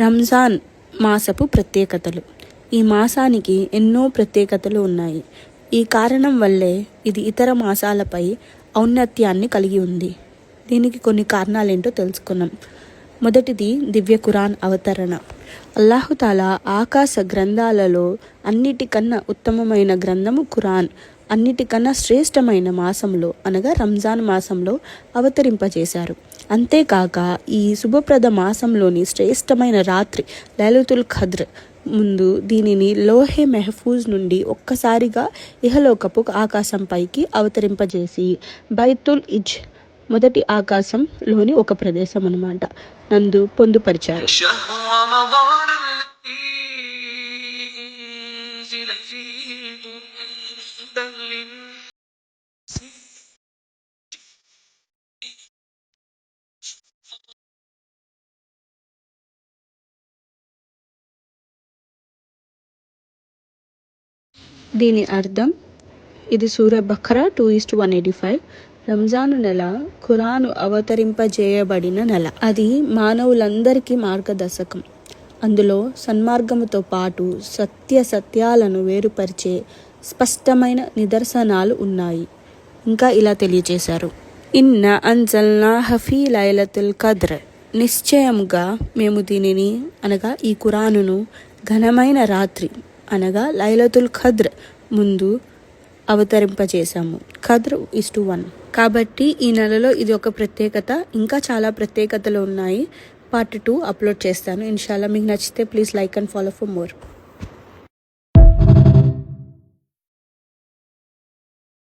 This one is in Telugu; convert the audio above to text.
రంజాన్ మాసపు ప్రత్యేకతలు. ఈ మాసానికి ఎన్నో ప్రత్యేకతలు ఉన్నాయి. ఈ కారణం వల్లే ఇది ఇతర మాసాలపై ఔన్నత్యాన్ని కలిగి ఉంది. దీనికి కొన్ని కారణాలేంటో తెలుసుకున్నాం. మొదటిది దివ్య ఖురాన్ అవతరణ. అల్లాహుతాలా ఆకాశ గ్రంథాలలో అన్నిటికన్నా ఉత్తమమైన గ్రంథము ఖురాన్ అన్నిటికన్నా శ్రేష్టమైన మాసంలో అనగా రంజాన్ మాసంలో అవతరింపజేశారు. అంతేకాక ఈ శుభప్రద మాసంలోని శ్రేష్టమైన రాత్రి లైలతుల్ ఖద్ర్ ముందు దీనిని లోహే మెహఫూజ్ నుండి ఒక్కసారిగా ఇహలోకపు ఆకాశంపైకి అవతరింపజేసి బైతుల్ ఇజ్ మొదటి ఆకాశంలోని ఒక ప్రదేశం అన్నమాట నందు పొందుపరిచారు. దీని అర్థం ఇది సూరా బఖరా 2:185. రంజాను నెల ఖురాను అవతరింపజేయబడిన నెల. అది మానవులందరికీ మార్గదర్శకం. అందులో సన్మార్గముతో పాటు సత్యాలను వేరుపరిచే స్పష్టమైన నిదర్శనాలు ఉన్నాయి. ఇంకా ఇలా తెలియజేశారు, ఇన్న అన్జల్నాహు ఫీ లైలతుల్ ఖద్ర్, నిశ్చయముగా మేము దీనిని అనగా ఈ ఖురానును ఘనమైన రాత్రి అనగా లైలతుల్ ఖద్ర్ ముందు అవతరింపజేశాము. ఖద్ర్ 1:1. కాబట్టి ఈ నెలలో ఇది ఒక ప్రత్యేకత. ఇంకా చాలా ప్రత్యేకతలు ఉన్నాయి. పార్ట్ 2 అప్లోడ్ చేస్తాను ఇన్షాల్లా. మీకు నచ్చితే please like and follow for more.